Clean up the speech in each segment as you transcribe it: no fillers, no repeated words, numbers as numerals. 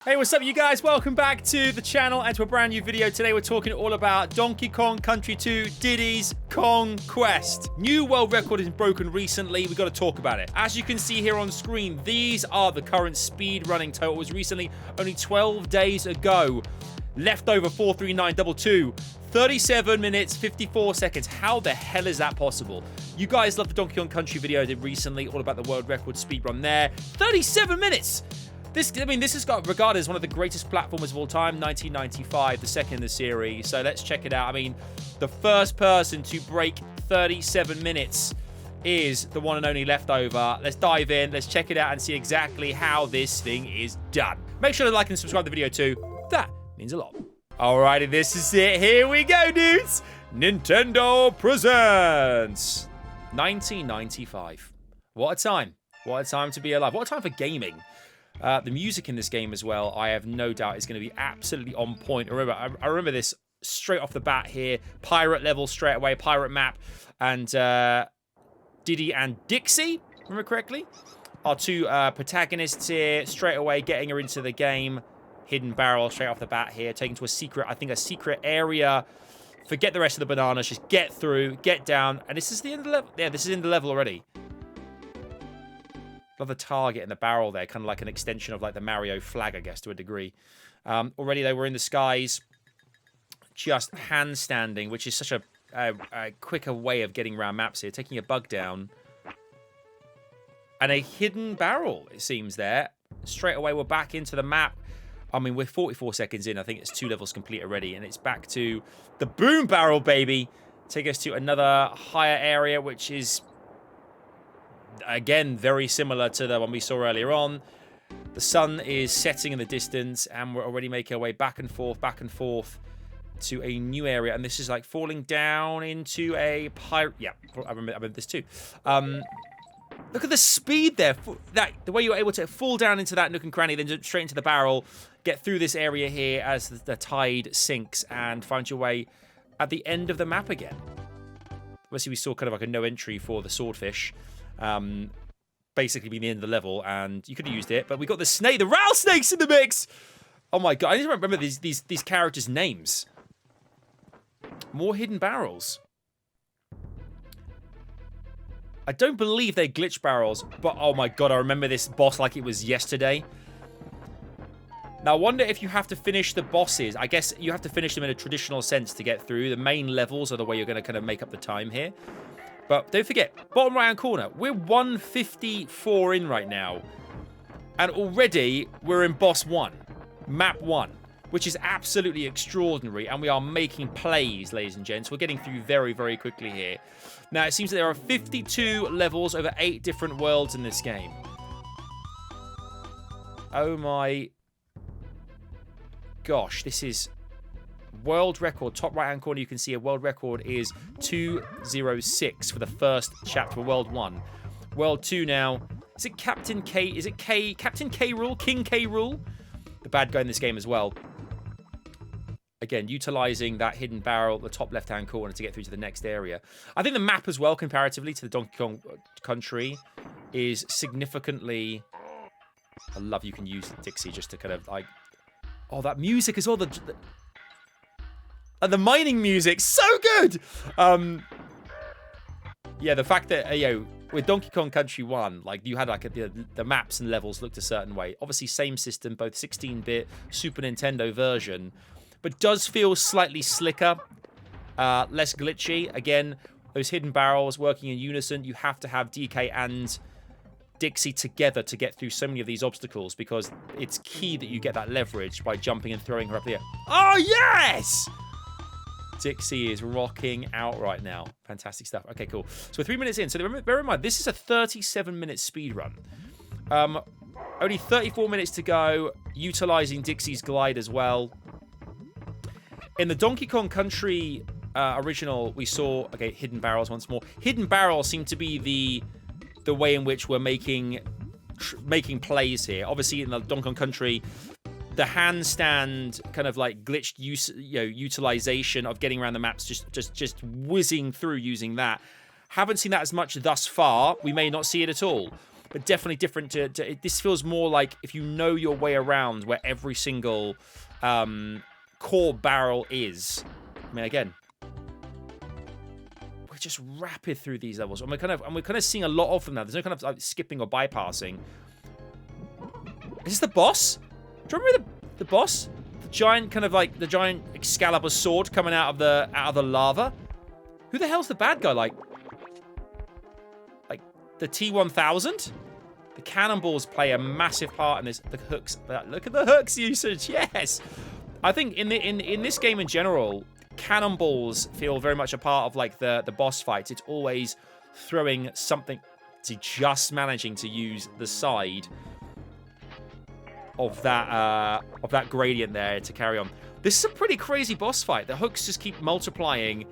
Hey, what's up, you guys? Welcome back to the channel and to a brand new video. Today we're talking all about Donkey Kong Country 2 Diddy's Kong Quest. New world record is broken recently. We've got to talk about it. As you can see here on screen, these are the current speed running totals recently, only 12 days ago. Leftover 43922. 37 minutes, 54 seconds. How the hell is that possible? You guys love the Donkey Kong Country video I did recently, all about the world record speed run there. 37 minutes! This has got regarded as one of the greatest platformers of all time, 1995, the second in the series. So let's check it out. I mean, the first person to break 37 minutes is the one and only Leftover. Let's dive in, let's check it out and see exactly how this thing is done. Make sure to like and subscribe to the video too. That means a lot. Alrighty, this is it. Here we go, dudes. Nintendo presents 1995. What a time. What a time to be alive. What a time for gaming. The music in this game as well, I have no doubt is going to be absolutely on point. I remember this straight off the bat here. Pirate level straight away, pirate map. And Diddy and Dixie, remember correctly, are two protagonists here. Straight away getting her into the game. Hidden barrel straight off the bat here. Taken to a secret, I think a secret area. Forget the rest of the bananas. Just get through, get down. And this is the end of the level. Yeah, this is in the level already. Love the target and the barrel there, kind of like an extension of like the Mario flag, I guess, to a degree. Already they were in the skies, just handstanding, which is such a quicker way of getting around maps here. Taking a bug down. And a hidden barrel, it seems, there. Straight away, we're back into the map. I mean, we're 44 seconds in. I think it's 2 levels complete already. And it's back to the boom barrel, baby. Take us to another higher area, which is, again, very similar to the one we saw earlier on. The sun is setting in the distance, and we're already making our way back and forth to a new area. And this is like falling down into a pirate. Yeah, I remember this too. Look at the speed there. The way you're able to fall down into that nook and cranny, then straight into the barrel, get through this area here as the tide sinks, and find your way at the end of the map again. Obviously, we saw kind of like a no entry for the swordfish. Basically being the end of the level, and you could have used it, but we got the snake, the rattlesnakes in the mix. Oh my god, I need to remember these characters' names. More hidden barrels. I don't believe they're glitch barrels, but oh my god, I remember this boss like it was yesterday. Now, I wonder if you have to finish the bosses. I guess you have to finish them in a traditional sense to get through. The main levels are the way you're going to kind of make up the time here. But don't forget, bottom right-hand corner, we're 154 in right now. And already we're in boss 1, map 1, which is absolutely extraordinary. And we are making plays, ladies and gents. We're getting through very, very quickly here. Now, it seems that there are 52 levels over 8 different worlds in this game. Oh my gosh, this is world record. Top right hand corner, you can see a world record is 206 for the first chapter for world 1. World 2 now. Is it Captain K? Is it K? Captain K Rule? King K Rule? The bad guy in this game as well. Again, utilizing that hidden barrel at the top left hand corner to get through to the next area. I think the map as well, comparatively to the Donkey Kong Country, is significantly. I love you can use Dixie just to kind of like. Oh, that music as well. And the mining music, so good! Yeah, the fact that, with Donkey Kong Country 1, like, you had, like, the maps and levels looked a certain way. Obviously, same system, both 16-bit, Super Nintendo version, but does feel slightly slicker, less glitchy. Again, those hidden barrels working in unison. You have to have DK and Dixie together to get through so many of these obstacles, because it's key that you get that leverage by jumping and throwing her up there. Oh, yes! Dixie is rocking out right now. Fantastic stuff. Okay, cool. So we're 3 minutes in. So bear in mind, this is a 37-minute speed run. Only 34 minutes to go, utilizing Dixie's glide as well. In the Donkey Kong Country original, we saw, okay, hidden barrels once more. Hidden barrels seem to be the way in which we're making plays here. Obviously, in the Donkey Kong Country, the handstand kind of like glitched utilization of getting around the maps, just whizzing through using that. Haven't seen that as much thus far. We may not see it at all. but definitely different this feels more like if you know your way around where every single core barrel is. I mean, again, we're just rapid through these levels, and we're kind of seeing a lot of them now. There's no kind of like skipping or bypassing. Is this the boss? Do you remember the boss? The giant kind of like the giant Excalibur sword coming out of the lava. Who the hell's the bad guy? Like the T-1000? The cannonballs play a massive part in this. The hooks. Look at the hooks usage. Yes. I think in this game in general, cannonballs feel very much a part of like the boss fights. It's always throwing something to just managing to use the side of that gradient there to carry on. This is a pretty crazy boss fight. The hooks just keep multiplying,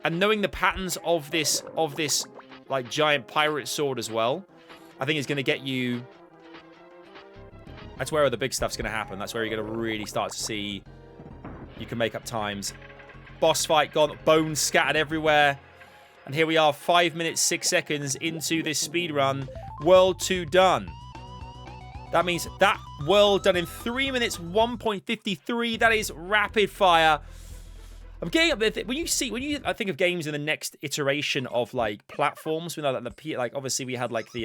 and knowing the patterns of this like giant pirate sword as well, I think is going to get you. That's where the big stuff's going to happen. That's where you're going to really start to see you can make up times. Boss fight gone, bones scattered everywhere. And here we are, 5 minutes, 6 seconds into this speed run. World 2 done. That means that world done in 3 minutes, 1.53. That is rapid fire. I'm getting up there. When you think of games in the next iteration of like platforms, we know that like obviously we had like the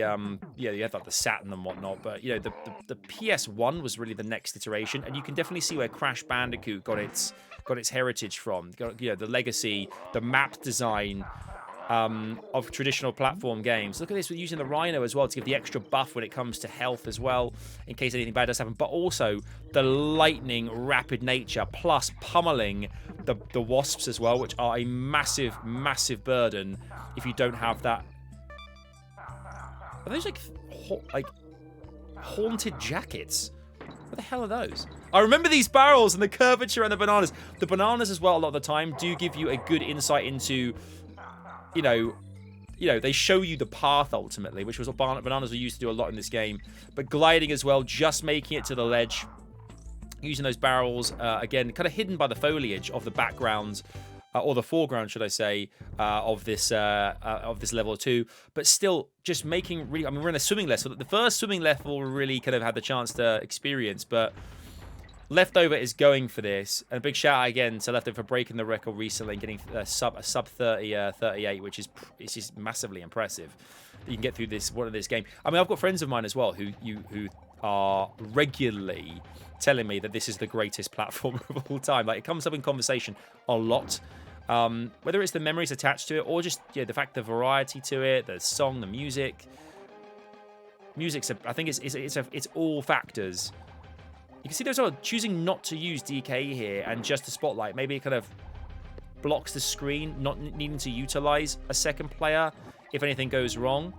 you had like the Saturn and whatnot, but you know the PS1 was really the next iteration, and you can definitely see where Crash Bandicoot got its heritage from. You know, the legacy, the map design of traditional platform games. Look at this, we're using the Rhino as well to give the extra buff when it comes to health as well, in case anything bad does happen, but also the lightning rapid nature, plus pummeling the wasps as well, which are a massive, massive burden if you don't have that. Are those like haunted jackets? What the hell are those? I remember these barrels and the curvature and the bananas. The bananas as well, a lot of the time, do give you a good insight into, you know, they show you the path ultimately, which was what bananas were used to do a lot in this game. But gliding as well, just making it to the ledge, using those barrels, again, kind of hidden by the foliage of the background, or the foreground, should I say, of this level 2. But still, just making really, I mean, we're in a swimming level. The first swimming level we really kind of had the chance to experience, but Leftover is going for this, and a big shout out again to Leftover for breaking the record recently and getting a sub 38, which is just massively impressive. That you can get through this game. I mean, I've got friends of mine as well who are regularly telling me that this is the greatest platform of all time. Like, it comes up in conversation a lot, whether it's the memories attached to it or just the fact, the variety to it, the song, the music. I think it's all factors. You can see there's choosing not to use DK here and just the spotlight. Maybe it kind of blocks the screen, not needing to utilize a second player if anything goes wrong.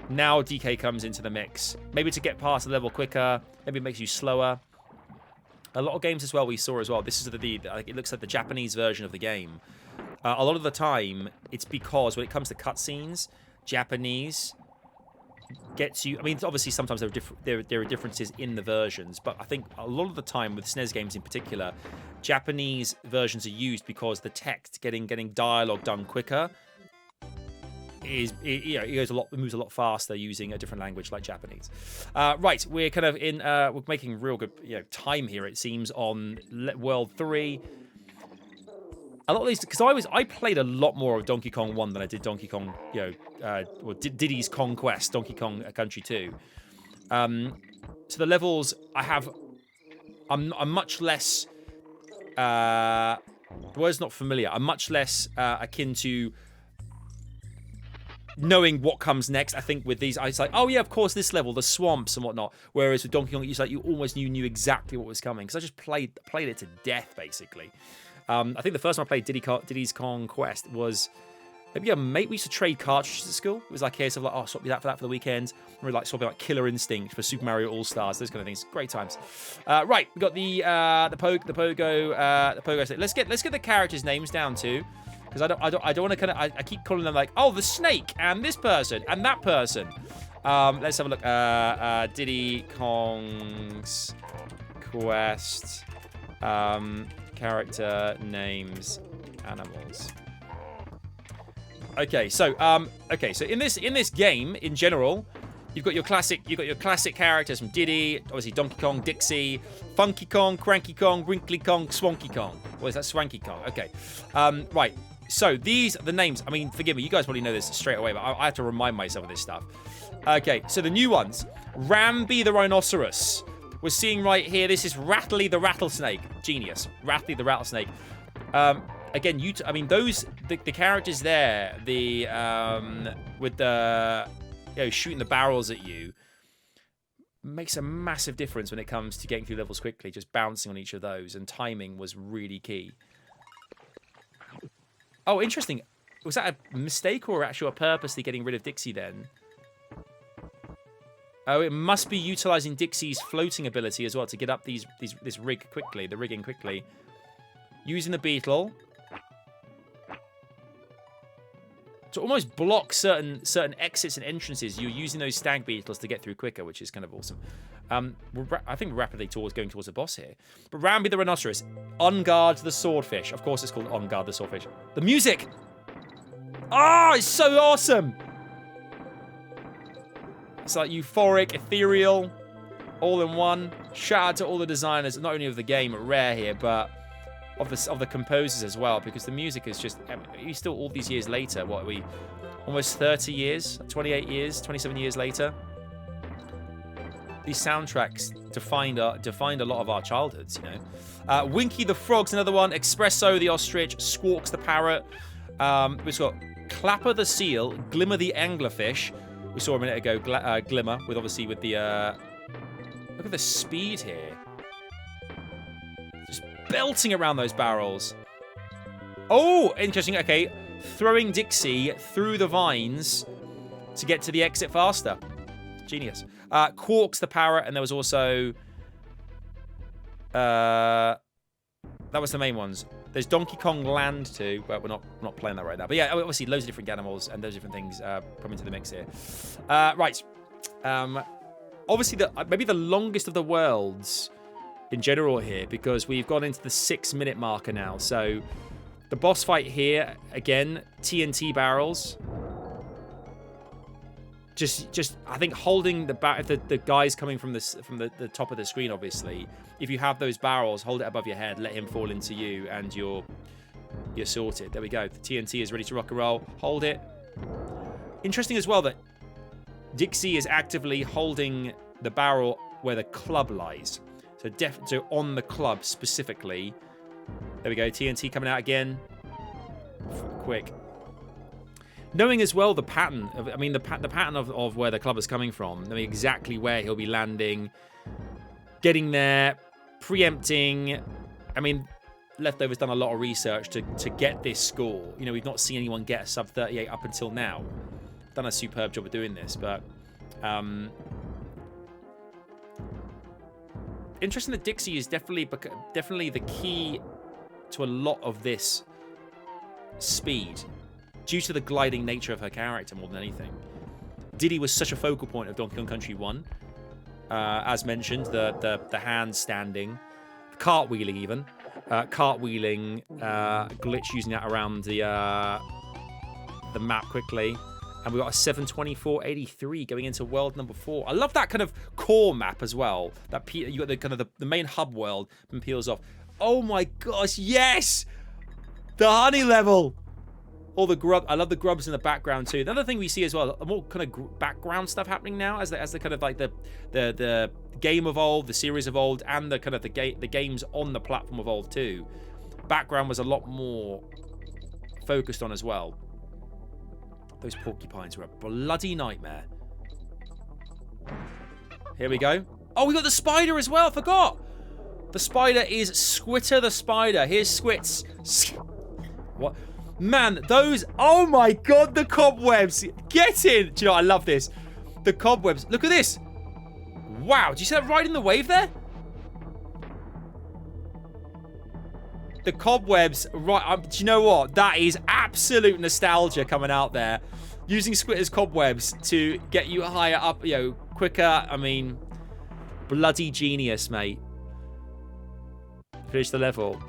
Now DK comes into the mix. Maybe to get past the level quicker. Maybe it makes you slower. A lot of games as well we saw as well. This is it looks like the Japanese version of the game. A lot of the time, it's because when it comes to cutscenes, Japanese gets you. I mean, obviously sometimes there are differences in the versions, but I think a lot of the time with SNES games in particular, Japanese versions are used because the text getting dialogue done quicker it moves a lot faster using a different language like Japanese. Right, we're kind of we're making real good time here, it seems, on World 3. A lot of these, because I played a lot more of Donkey Kong 1 than I did Donkey Kong, Diddy's Kong Quest, Donkey Kong Country 2. So the levels I'm much less, the word's not familiar, I'm much less akin to knowing what comes next. I think with these, I was like, oh yeah, of course, this level, the swamps and whatnot. Whereas with Donkey Kong, it's like you almost knew exactly what was coming, because I just played it to death, basically. I think the first time I played Diddy's Kong Quest was maybe a mate. We used to trade cartridges at school. It was like a case of like, oh, swap me that for the weekend. We were like swapping like Killer Instinct for Super Mario All Stars, those kind of things. Great times. Right, we got the pogo. Let's get the characters' names down too, because I don't want to kind of I keep calling them like, oh, the snake and this person and that person. Let's have a look. Diddy Kong's Quest. Character names, animals. Okay, so in this game in general, you've got your classic characters from Diddy, obviously Donkey Kong, Dixie, Funky Kong, Cranky Kong, Wrinkly Kong, Swanky Kong. What is that? Swanky Kong. Okay. Right. So these are the names. I mean, forgive me, you guys probably know this straight away, but I have to remind myself of this stuff. Okay, so the new ones. Rambi the Rhinoceros. We're seeing right here, this is Rattly the Rattlesnake. Genius. Rattly the Rattlesnake. Again, I mean, the characters there, with the, shooting the barrels at you, makes a massive difference when it comes to getting through levels quickly, just bouncing on each of those, and timing was really key. Oh, interesting. Was that a mistake or actually purposely getting rid of Dixie then? Oh, it must be utilizing Dixie's floating ability as well to get up this rig quickly, the rigging quickly. Using the beetle to almost block certain exits and entrances. You're using those stag beetles to get through quicker, which is kind of awesome. I think we're rapidly going towards the boss here. But Rambi the Rhinoceros, On Guard the Swordfish. Of course, it's called On Guard the Swordfish. The music! Oh, it's so awesome! It's like euphoric, ethereal, all in one. Shout out to all the designers, not only of the game, Rare here, but of the composers as well, because the music is just, still all these years later, what are we, almost 30 years, 28 years, 27 years later. These soundtracks defined a lot of our childhoods, you know. Winky the Frog's another one. Espresso the Ostrich. Squawks the Parrot. We've got Clapper the Seal. Glimmer the Anglerfish. We saw a minute ago Glimmer, with the... look at the speed here. Just belting around those barrels. Oh, interesting. Okay, throwing Dixie through the vines to get to the exit faster. Genius. Quarks the Parrot, and there was also... that was the main ones. There's Donkey Kong Land too, but we're not playing that right now. But yeah, obviously loads of different animals and those different things come into the mix here. Right. Obviously, maybe the longest of the worlds in general here, because we've gone into the 6-minute marker now. So the boss fight here, again, TNT barrels. Just I think holding the guys coming from the top of the screen, obviously, if you have those barrels, hold it above your head, let him fall into you, and you're sorted. There we go. The TNT is ready to rock and roll. Hold it. Interesting as well that Dixie is actively holding the barrel where the club lies. So on the club specifically. There we go. TNT coming out again. Quick. Knowing as well the pattern of, the pattern of where the club is coming from, knowing exactly where he'll be landing, getting there, preempting. Leftover's done a lot of research to get this score. You know, we've not seen anyone get a sub 38 up until now. Done a superb job of doing this, but interesting that Dixie is definitely the key to a lot of this speed, due to the gliding nature of her character more than anything. Diddy was such a focal point of Donkey Kong Country 1. As mentioned, the handstanding, the cartwheeling even. Cartwheeling, glitch using that around the map quickly. And we got a 724.83 going into world number 4. I love that kind of core map as well. That you got the kind of the main hub world and peels off. Oh my gosh, yes! The honey level! All the grub. I love the grubs in the background too. Another thing we see as well, more kind of background stuff happening now as the kind of like the game evolved, the series evolved, and the kind of the games on the platform evolved too. Background was a lot more focused on as well. Those porcupines were a bloody nightmare. Here we go. Oh, we got the spider as well. I forgot. The spider is Squitter the spider. Here's Squits. What? Man, those... Oh my god, the cobwebs. Get in. Do you know, I love this. The cobwebs. Look at this. Wow, did you see that riding the wave there? The cobwebs, right, do you know what? That is absolute nostalgia coming out there. Using Squitter's cobwebs to get you higher up, quicker. Bloody genius, mate. Finish the level.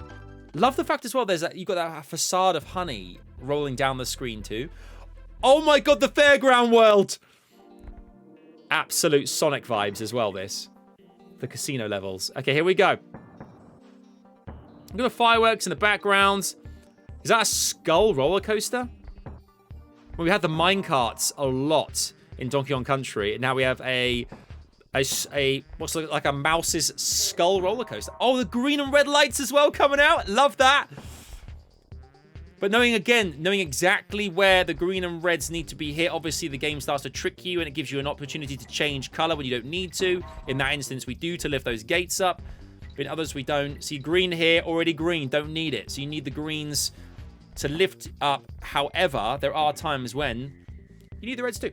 Love the fact as well, you got that facade of honey rolling down the screen too. Oh my god, the fairground world! Absolute Sonic vibes as well, this. The casino levels. Okay, here we go. I've got the fireworks in the background. Is that a skull roller coaster? Well, we had the minecarts a lot in Donkey Kong Country. And now we have a what's like a mouse's skull roller coaster. Oh, the green and red lights as well coming out. Love that. But knowing exactly where the green and reds need to be hit, obviously the game starts to trick you and it gives you an opportunity to change color when you don't need to. In that instance, we do to lift those gates up. In others, we don't. See, green here, already green, don't need it. So you need the greens to lift up. However, there are times when you need the reds too.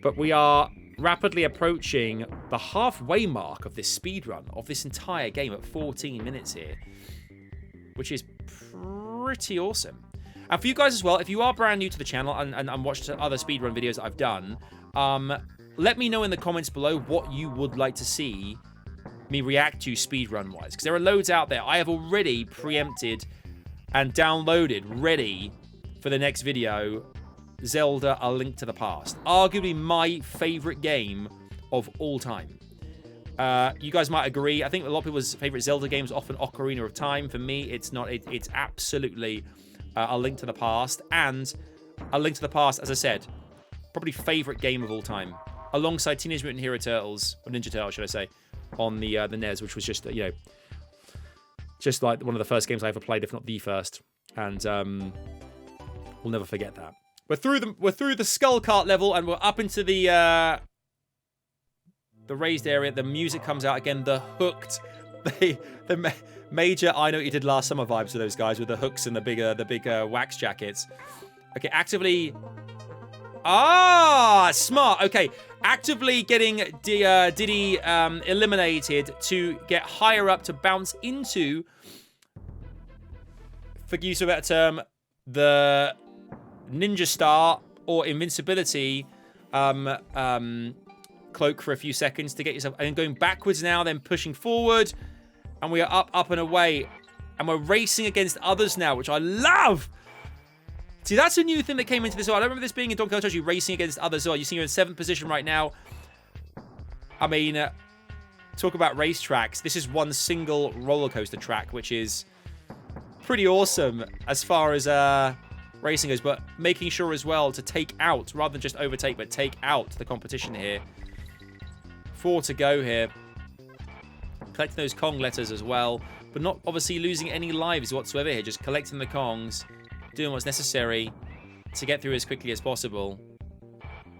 But we are rapidly approaching the halfway mark of this speedrun, of this entire game at 14 minutes here, which is pretty awesome. And for you guys as well, if you are brand new to the channel and watched other speedrun videos that I've done, let me know in the comments below what you would like to see me react to speedrun-wise, because there are loads out there. I have already preempted and downloaded, ready for the next video, Zelda: A Link to the Past. Arguably my favorite game of all time. You guys might agree. I think a lot of people's favorite Zelda games are often Ocarina of Time. For me, it's not. It's absolutely A Link to the Past. And A Link to the Past, as I said, probably favorite game of all time, alongside Teenage Mutant Hero Turtles, or Ninja Turtles, should I say, on the NES, which was just just like one of the first games I ever played, if not the first. And we'll never forget that. We're through the skull cart level, and we're up into the raised area. The music comes out again. The hooked, the major I Know What You Did Last Summer vibes to those guys with the hooks and the big wax jackets. Okay, actively. Ah, smart. Okay, actively getting Diddy eliminated to get higher up to bounce into, for use of a better term, the Ninja Star or Invincibility cloak for a few seconds to get yourself, and then going backwards now, then pushing forward, and we are up and away, and we're racing against others now, which I love. See, that's a new thing that came into this. I don't remember this being in Donkey Kong Country, racing against others. So you see you're in 7th position right now. I mean, talk about racetracks. This is one single roller coaster track, which is pretty awesome as far as racing goes. But making sure as well to take out, rather than just overtake, but take out the competition here. 4 to go here. Collecting those Kong letters as well, but not obviously losing any lives whatsoever here. Just collecting the Kongs, doing what's necessary to get through as quickly as possible,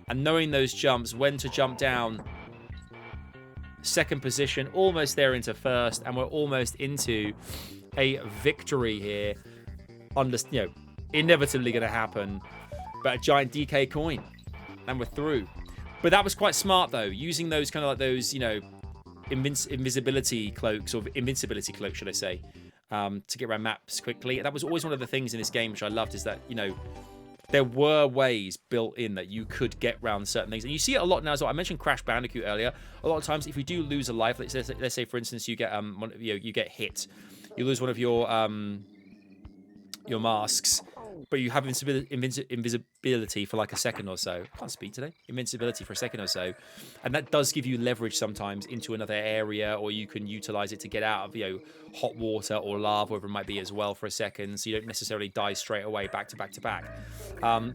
and knowing those jumps, when to jump down. 2nd position, almost there into 1st, and we're almost into a victory here. Inevitably going to happen, but a giant DK coin, and we're through. But that was quite smart though, using those kind of like those, invisibility cloaks, or invincibility cloaks, should I say, to get around maps quickly. That was always one of the things in this game which I loved, is that, there were ways built in that you could get around certain things. And you see it a lot now as well. I mentioned Crash Bandicoot earlier. A lot of times, if you do lose a life, let's say for instance, you get you get hit, you lose one of your masks, but you have invisibility for like a second or so. I can't speak today. Invincibility for a second or so, and that does give you leverage sometimes into another area, or you can utilize it to get out of hot water or lava, whatever it might be, as well for a second, so you don't necessarily die straight away back to back to back,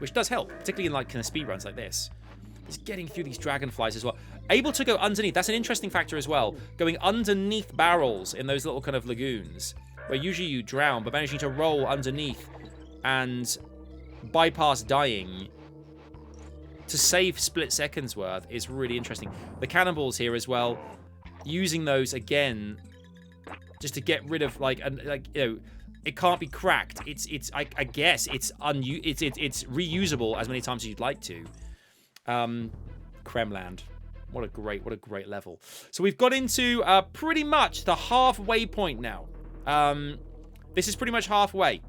which does help, particularly in like kind of speed runs like this. Just getting through these dragonflies as well. Able to go underneath. That's an interesting factor as well. Going underneath barrels in those little kind of lagoons, where usually you drown, but managing to roll underneath and bypass dying to save split seconds worth is really interesting. The cannonballs here as well, using those again just to get rid of it can't be cracked. I guess it's reusable as many times as you'd like to. Kremland. What a great level. So we've got into pretty much the halfway point now. This is pretty much halfway.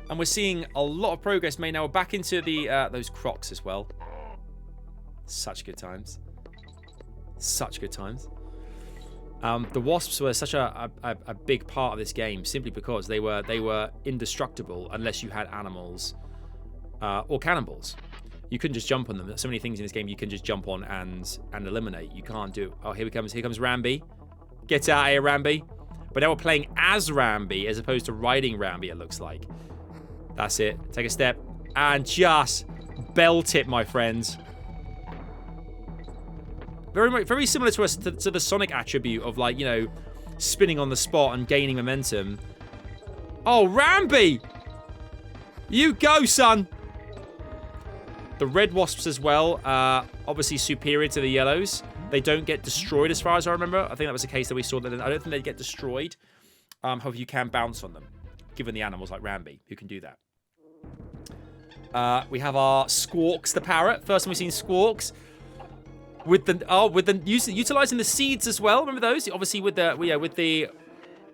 And we're seeing a lot of progress made now. We're back into the those crocs as well. Such good times. Such good times. The wasps were such a big part of this game, simply because they were indestructible unless you had animals. or cannonballs. You couldn't just jump on them. There's so many things in this game you can just jump on and eliminate. You can't do. Oh, here he comes. Here comes Rambi. Get out of here, Rambi. But now we're playing as Rambi as opposed to riding Rambi, it looks like. That's it. Take a step and just belt it, my friends. Very similar to us to the Sonic attribute of, like, you know, spinning on the spot and gaining momentum. Oh, Rambi! You go, son! The red wasps as well, obviously superior to the yellows. They don't get destroyed as far as I remember. I think that was the case that we saw. That I don't think they get destroyed. However, you can bounce on them, given the animals like Rambi, who can do that. We have our Squawks, the parrot. First time we've seen Squawks. Utilizing the seeds as well. Remember those? Obviously with the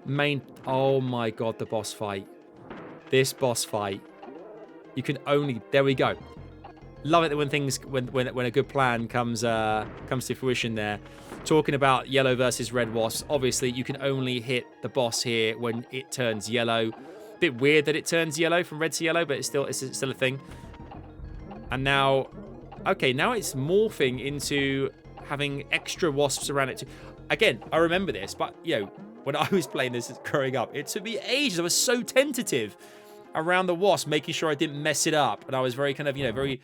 main. Oh my god, the boss fight. This boss fight. You can only. There we go. Love it when things when a good plan comes to fruition there. Talking about yellow versus red wasps. Obviously, you can only hit the boss here when it turns yellow. Bit weird that it turns yellow from red to yellow, but it's still a thing. And now, okay, now it's morphing into having extra wasps around it too. Again, I remember this, but you know, when I was playing this growing up, it took me ages. I was so tentative around the wasp, making sure I didn't mess it up, and I was very kind of, you know, very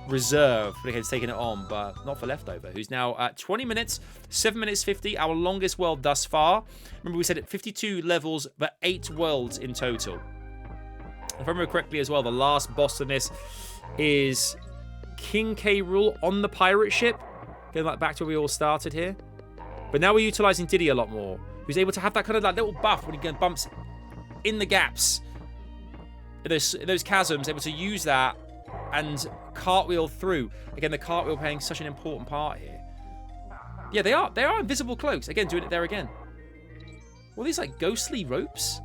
reserved when it was taking it on, but not for Leftover, who's now at 20 minutes, 7 minutes 50, our longest world thus far. Remember, we said it 52 levels, but 8 worlds in total. If I remember correctly as well, the last boss in this is King K. Rool on the pirate ship. Going back to where we all started here. But now we're utilizing Diddy a lot more, who's able to have that kind of like little buff when he bumps in the gaps, in those chasms, able to use that and cartwheel through. Again, the cartwheel playing such an important part here. Yeah, they are invisible cloaks. Again, doing it there again. Well, these like ghostly ropes.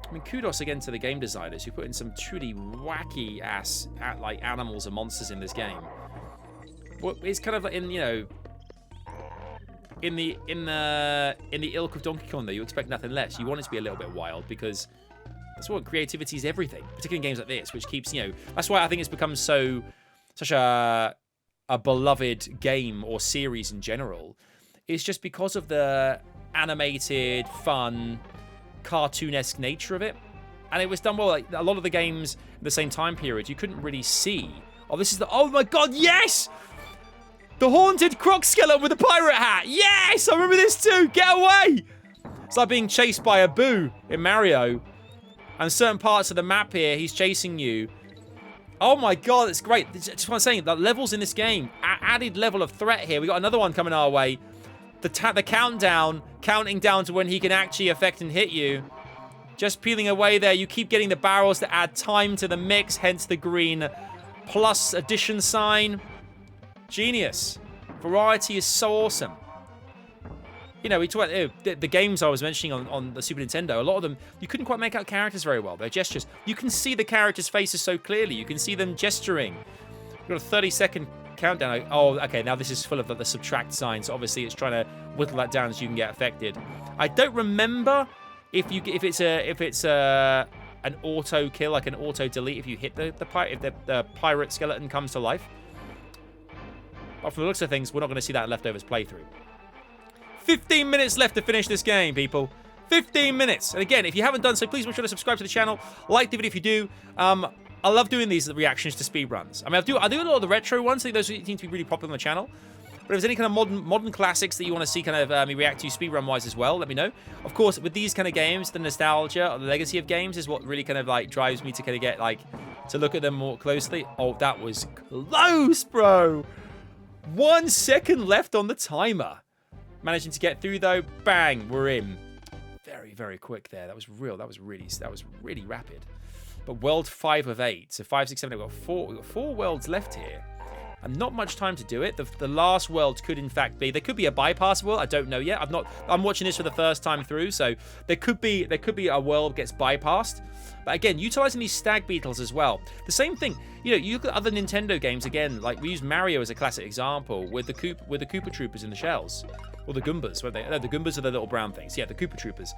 I mean, kudos again to the game designers who put in some truly wacky ass like animals and monsters in this game. Well, it's kind of like in, you know, in the ilk of Donkey Kong, though, you expect nothing less. You want it to be a little bit wild because that's what creativity is everything, particularly in games like this, which keeps, you know, that's why I think it's become such a beloved game or series in general. It's just because of the animated, fun, cartoonesque nature of it. And it was done well. Like a lot of the games in the same time period, you couldn't really see. Oh, this is the, oh my god, yes! The haunted croc skeleton with a pirate hat. Yes, I remember this too. Get away! It's like being chased by a boo in Mario. And certain parts of the map here, he's chasing you. Oh my god, it's great. Just what I'm saying, the levels in this game, added level of threat here. We got another one coming our way. The countdown, counting down to when he can actually affect and hit you. Just peeling away there. You keep getting the barrels to add time to the mix, hence the green plus addition sign. Genius. Variety is so awesome. You know, we talk about the games I was mentioning on the Super Nintendo. A lot of them, you couldn't quite make out characters very well. Their gestures. You can see the characters' faces so clearly. You can see them gesturing. We've got a 30-second countdown. Oh, okay, now this is full of the subtract sign. So obviously it's trying to whittle that down so you can get affected. I don't remember if it's an auto kill, like an auto delete if you hit the pirate skeleton comes to life. But from the looks of things, we're not going to see that in Leftovers playthrough. 15 minutes left to finish this game, people. 15 minutes. And again, if you haven't done so, please make sure to subscribe to the channel. Like the video if you do. I love doing these reactions to speedruns. I mean, I do a lot of the retro ones. I think those seem to be really popular on the channel. But if there's any kind of modern classics that you want to see kind of me react to speedrun-wise as well, let me know. Of course, with these kind of games, the nostalgia or the legacy of games is what really kind of like drives me to kind of get like to look at them more closely. Oh, that was close, bro. 1 second left on the timer. Managing to get through though. Bang, we're in. Very, very quick there. That was real. That was really rapid. But world 5 of 8. So 5, 6, 7, 8. We've got 4 worlds left here. And not much time to do it. The last world could in fact be, there could be a bypass world. I don't know yet. I'm watching this for the first time through, so there could be a world gets bypassed. But again, utilizing these stag beetles as well. The same thing. You know, you look at other Nintendo games again, like we use Mario as a classic example with the Koopa Troopers in the shells. Or the Goombas, weren't they? No, the Goombas are the little brown things. Yeah, the Koopa Troopers.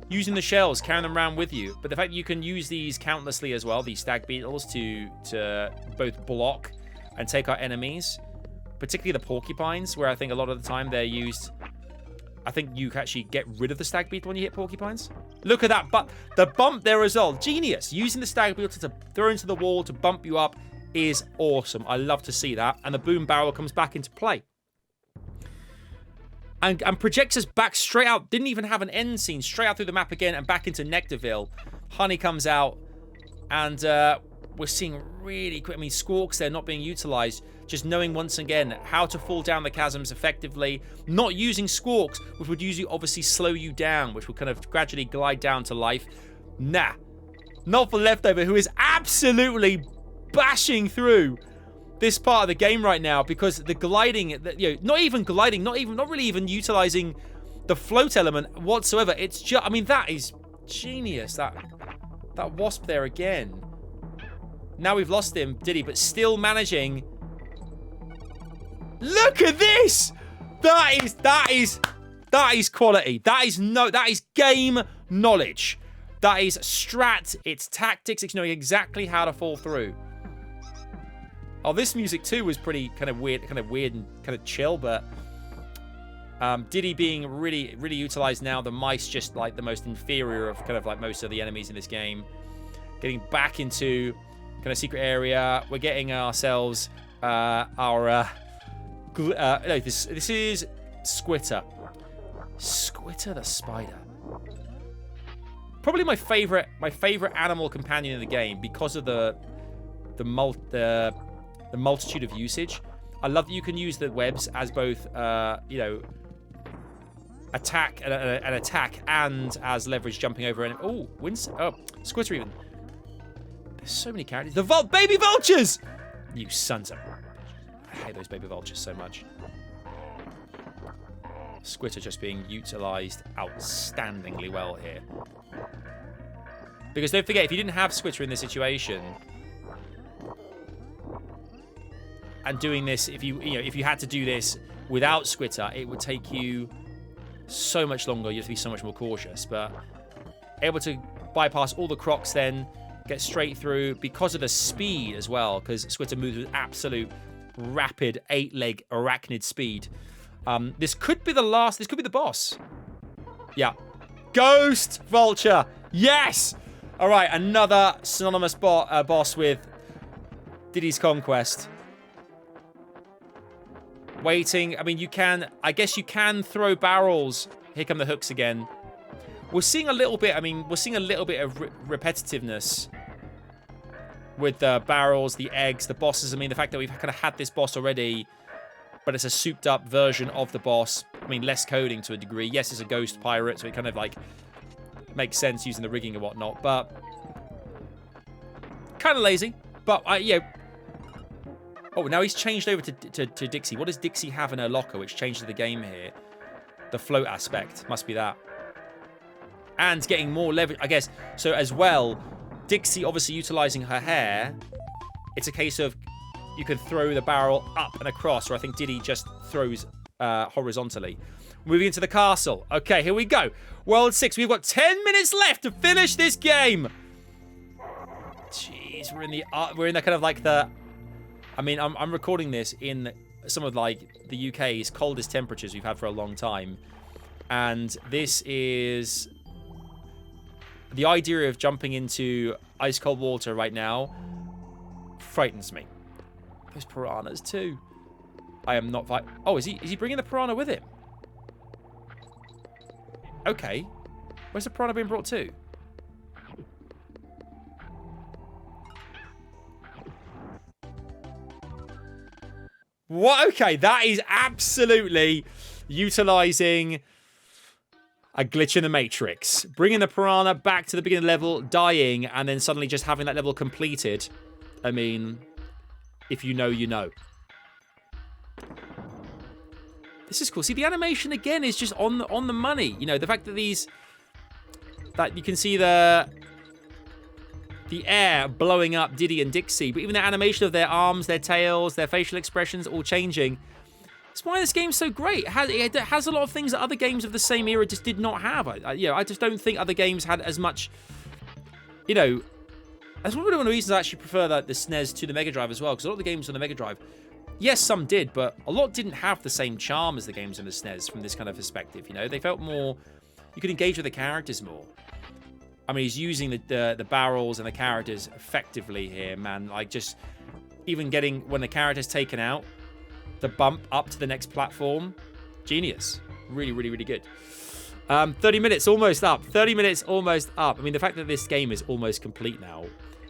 using the shells, carrying them around with you. But the fact that you can use these countlessly as well, these stag beetles, to both block and take out enemies, particularly the porcupines, where I think a lot of the time they're used. I think you can actually get rid of the stag beetle when you hit porcupines. Look at that, but the bump there as well. Genius. Using the stag beetle to throw into the wall to bump you up is awesome. I love to see that. And the boom barrel comes back into play. And projects us back straight out. Didn't even have an end scene. Straight out through the map again and back into Nectarville. Honey comes out. And we're seeing really quick. I mean, squawks there not being utilized. Just knowing once again how to fall down the chasms effectively. Not using squawks, which would usually obviously slow you down, which would kind of gradually glide down to life. Nah. Not for Leftover, who is absolutely bashing through this part of the game right now, because the gliding, you know, not even gliding, not really even utilizing the float element whatsoever. It's just, I mean, that is genius. That wasp there again. Now we've lost him, Diddy, but still managing. Look at this! That is quality. That is game knowledge. That is strat. It's tactics. It's knowing exactly how to fall through. Oh, this music too was pretty kind of weird and kind of chill, but Diddy being really utilized now. The mice just like the most inferior of kind of like most of the enemies in this game. Getting back into kind of secret area. We're getting ourselves no, this is Squitter. Squitter the spider. Probably my favorite animal companion in the game because of the multitude of usage. I love that you can use the webs as both, you know, attack and as leverage jumping over. And oh, Squitter even. There's so many characters. The baby vultures! You sons of... I hate those baby vultures so much. Squitter just being utilized outstandingly well here. Because don't forget, if you didn't have Squitter in this situation, and doing this, if you had to do this without Squitter, it would take you so much longer. You have to be so much more cautious. But able to bypass all the crocs, then get straight through because of the speed as well. Because Squitter moves with absolute rapid 8-leg arachnid speed. This could be the last. This could be the boss. Yeah, Ghost Vulture. Yes. All right, another synonymous boss with Diddy's Conquest. Waiting. I mean, you can... I guess you can throw barrels. Here come the hooks again. We're seeing a little bit... I mean, we're seeing a little bit of repetitiveness with the barrels, the eggs, the bosses. I mean, the fact that we've kind of had this boss already, but it's a souped-up version of the boss. I mean, less coding to a degree. Yes, it's a ghost pirate, so it kind of, like, makes sense using the rigging and whatnot, but... kind of lazy. But, yeah... Oh, now he's changed over to Dixie. What does Dixie have in her locker, which changes the game here? The float aspect. Must be that. And getting more leverage, I guess. So, as well, Dixie obviously utilizing her hair. It's a case of you can throw the barrel up and across, or I think Diddy just throws horizontally. Moving into the castle. Okay, here we go. World 6. We've got 10 minutes left to finish this game. Jeez, we're in the kind of like the... I mean, I'm recording this in some of like the UK's coldest temperatures we've had for a long time. And this is... the idea of jumping into ice cold water right now frightens me. Those piranhas too. I am not... Oh, is he bringing the piranha with him? Okay. Where's the piranha being brought to? What? Okay, that is absolutely utilizing a glitch in the Matrix. Bringing the piranha back to the beginning level, dying, and then suddenly just having that level completed. I mean, if you know, you know. This is cool. See, the animation, again, is just on the money. You know, the fact that that you can see the air blowing up Diddy and Dixie, but even the animation of their arms, their tails, their facial expressions all changing. That's why this game's so great. It has a lot of things that other games of the same era just did not have. I just don't think other games had as much, you know. That's one of the reasons I actually prefer the SNES to the Mega Drive as well, because a lot of the games on the Mega Drive, yes, some did, but a lot didn't have the same charm as the games on the SNES from this kind of perspective, you know? They felt more, you could engage with the characters more. I mean, he's using the barrels and the characters effectively here, man. Like, just even getting, when the character's taken out, the bump up to the next platform, genius. Really, really, really good. 30 minutes almost up. 30 minutes almost up. I mean, the fact that this game is almost complete now.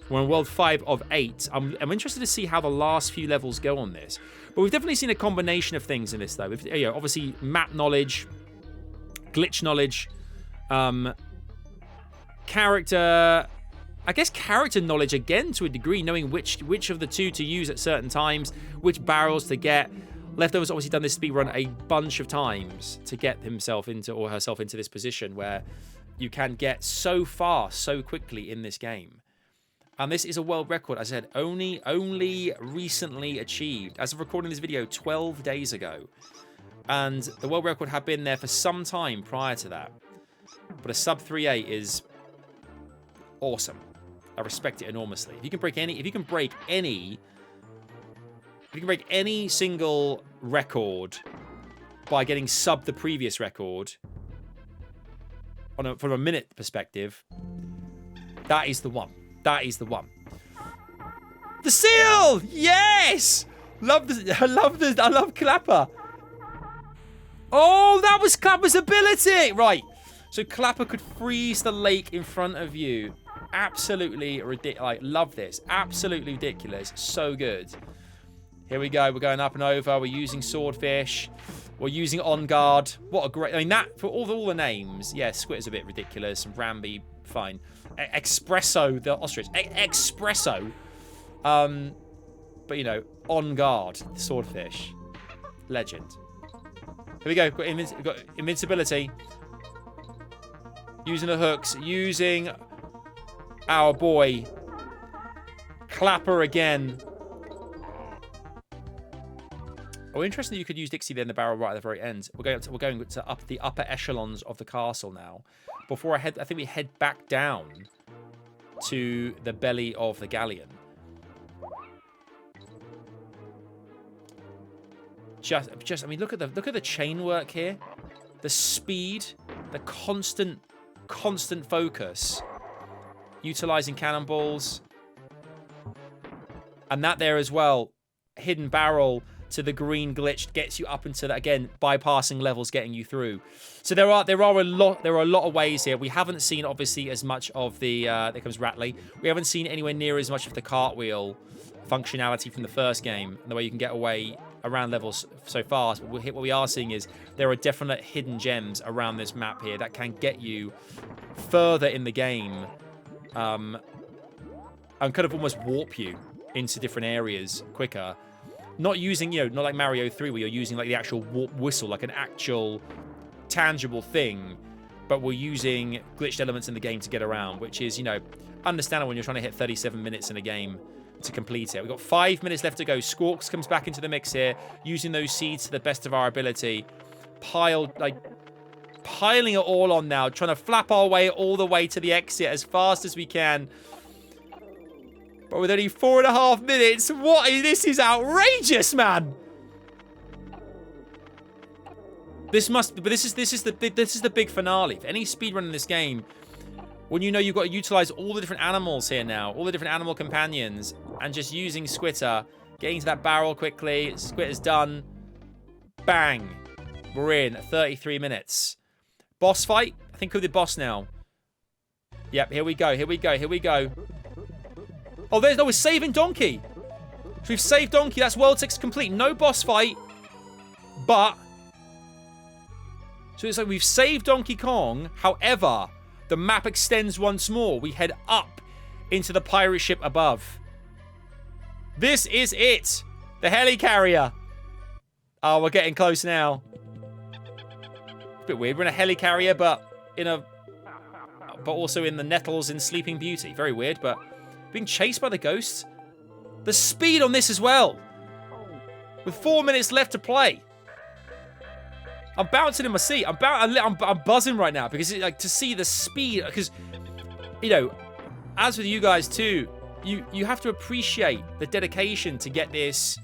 We're on World 5 of 8. I'm interested to see how the last few levels go on this. But we've definitely seen a combination of things in this, though. Obviously, map knowledge, glitch knowledge, character... I guess character knowledge, again, to a degree, knowing which of the two to use at certain times, which barrels to get. Leftover's obviously done this speedrun a bunch of times to get himself into, or herself into, this position where you can get so far so quickly in this game. And this is a world record, as I said, only recently achieved. As of recording this video, 12 days ago. And the world record had been there for some time prior to that. But a sub 3.8 is awesome. I respect it enormously. If you can break any single record by getting sub the previous record from a minute perspective, that is the one. That is the one. The seal! Yes! I love Clapper. Oh, that was Clapper's ability! Right. So Clapper could freeze the lake in front of you. Absolutely ridiculous. Like, love this. Absolutely ridiculous. So good. Here we go. We're going up and over. We're using Swordfish. We're using On Guard. What a great... I mean, that... For all the names... Yeah, Squitter's a bit ridiculous. Rambi, fine. Espresso, the ostrich. Espresso. But, you know, On Guard. Swordfish. Legend. Here we go. We've got invincibility. Using the hooks. Using... our boy, Clapper again. Oh, interesting that you could use Dixie there in the barrel right at the very end. We're going to up the upper echelons of the castle now. Before I think we head back down to the belly of the galleon. I mean, look at the chain work here, the speed, the constant focus. Utilizing cannonballs. And that there as well. Hidden barrel to the green glitch gets you up into that, again, bypassing levels, getting you through. So there are a lot of ways here. We haven't seen obviously as much of the there comes Ratley. We haven't seen anywhere near as much of the cartwheel functionality from the first game and the way you can get away around levels so fast. But what we are seeing is there are definite hidden gems around this map here that can get you further in the game. And kind of almost warp you into different areas quicker. Not using, not like Mario 3 where you're using like the actual warp whistle, like an actual tangible thing, but we're using glitched elements in the game to get around, which is, understandable when you're trying to hit 37 minutes in a game to complete it. We've got 5 minutes left to go. Squawks comes back into the mix here, using those seeds to the best of our ability. Piling it all on now, trying to flap our way all the way to the exit as fast as we can. But with only 4.5 minutes, this is outrageous, man. This is the big finale. For any speedrun in this game, when you've got to utilize all the different animals here now, all the different animal companions, and just using Squitter, getting to that barrel quickly. Squitter's done. Bang. We're in 33 minutes. Boss fight? I think we're the boss now. Yep, here we go. Oh, we're saving Donkey. So we've saved Donkey. That's World 6 complete. No boss fight. But... So it's like we've saved Donkey Kong. However, the map extends once more. We head up into the pirate ship above. This is it. The helicarrier. Oh, we're getting close now. It's a bit weird. We're in a helicarrier, but also in the nettles in Sleeping Beauty. Very weird, but... Being chased by the ghosts. The speed on this as well. With 4 minutes left to play. I'm bouncing in my seat. I'm buzzing right now because like to see the speed. Because you know, as with you guys too, you have to appreciate the dedication to get this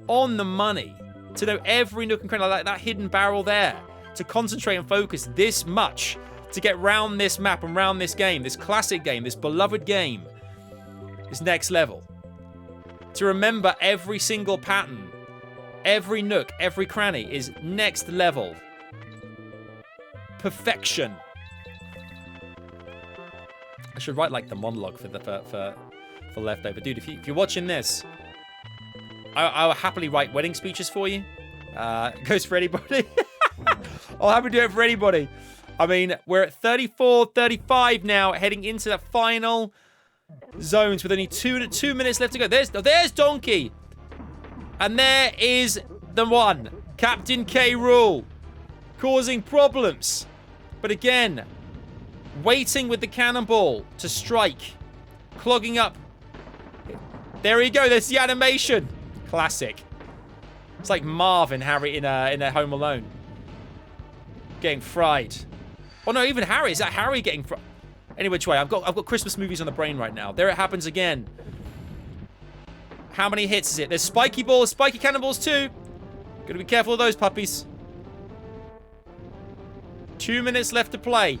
on the money. To know every nook and cranny, like that hidden barrel there. To concentrate and focus this much to get round this map and round this game, this classic game, this beloved game, is next level. To remember every single pattern, every nook, every cranny is next level. Perfection. I should write like the monologue for Leftover. Dude, if you're watching this, I'll happily write wedding speeches for you. It goes for anybody. I'll happily do it for anybody. I mean, we're at 34, 35 now, heading into the final zones with only two minutes left to go. There's Donkey. And there is the one. Captain K. Rool. Causing problems. But again, waiting with the cannonball to strike. Clogging up. There we go. There's the animation. Classic. It's like Marv and Harry in a Home Alone. Getting fried. Oh no, even Harry. Is that Harry getting fried? Any which way, I've got Christmas movies on the brain right now. There it happens again. How many hits is it? There's spiky balls, spiky cannonballs too. Gotta be careful of those puppies. 2 minutes left to play.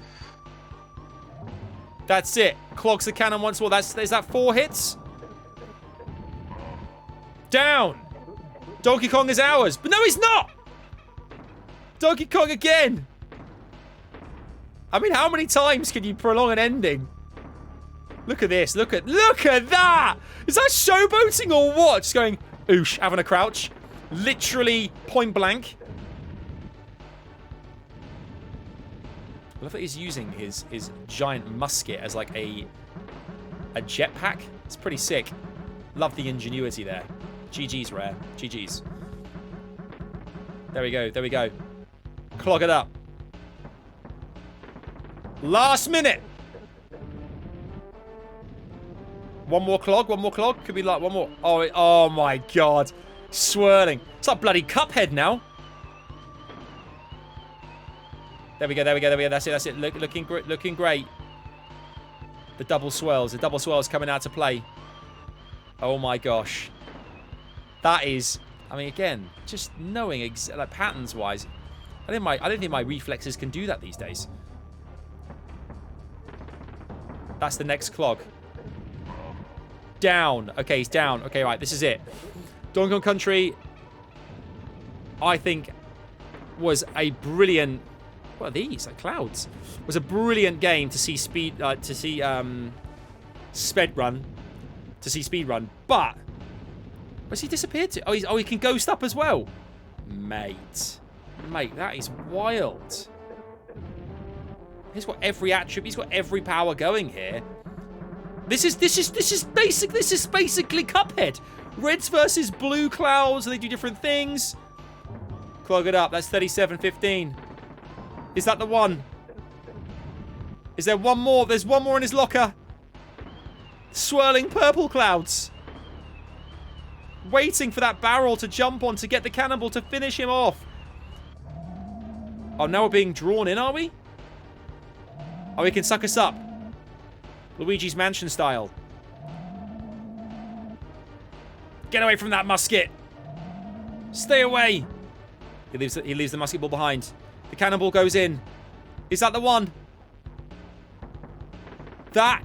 That's it. Clogs the cannon once more. Is that 4 hits? Down. Donkey Kong is ours. But no, he's not. Donkey Kong again. I mean, how many times can you prolong an ending? Look at this. Look at that. Is that showboating or what? Just going, oosh, having a crouch. Literally point blank. I love that he's using his giant musket as like a jetpack. It's pretty sick. Love the ingenuity there. GG's, Rare. GG's. There we go. There we go. Clog it up. Last minute. One more clog. One more clog. Could be like one more. Oh my God. Swirling. It's like bloody Cuphead now. There we go. There we go. There we go. That's it. That's it. Looking great. The double swirls. The double swirls coming out to play. Oh my gosh. That is. I mean, again, just knowing like patterns-wise, I don't think my reflexes can do that these days. That's the next clog. Down. Okay, he's down. Okay, right. This is it. Donkey Kong Country, I think, was a brilliant. What are these? Like clouds. Was a brilliant game to see speedrun. To see speedrun, but where's he disappeared to? Oh, he can ghost up as well, mate. That is wild. He's got every attribute. He's got every power going here. This is basically Cuphead. Reds versus blue clouds, and they do different things. Clog it up. That's 37-15. Is that the one? Is there one more? There's one more in his locker. Swirling purple clouds. Waiting for that barrel to jump on to get the cannonball to finish him off. Oh, now we're being drawn in, are we? Oh, he can suck us up. Luigi's Mansion style. Get away from that musket. Stay away. He leaves the musket ball behind. The cannonball goes in. Is that the one? That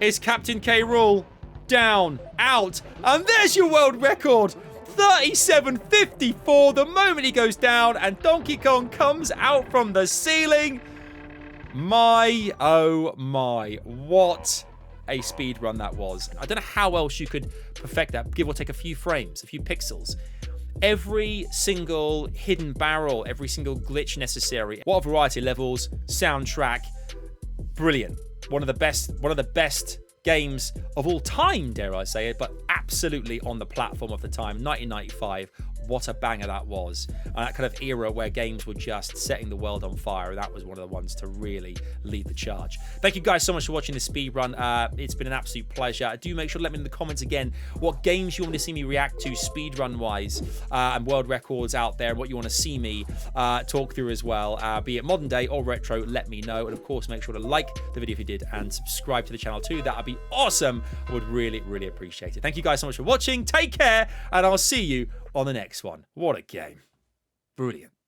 is Captain K. Rool. Down, out, and there's your world record. 37-54 the moment he goes down and Donkey Kong comes out from the ceiling. My, oh my, what a speed run that was. I don't know how else you could perfect that, give or take a few frames, a few pixels. Every single hidden barrel, every single glitch necessary. What a variety of levels, soundtrack, brilliant. One of the best games of all time, dare I say it, but absolutely on the platform of the time. 1995, what a banger that was. And that kind of era where games were just setting the world on fire. That was one of the ones to really lead the charge. Thank you guys so much for watching this speedrun. It's been an absolute pleasure. Do make sure to let me know in the comments again what games you want to see me react to speedrun-wise and world records out there, and what you want to see me talk through as well, be it modern day or retro. Let me know. And of course, make sure to like the video if you did and subscribe to the channel too. That would be awesome. I would really, really appreciate it. Thank you guys so much for watching. Take care, and I'll see you on the next one. What a game. Brilliant.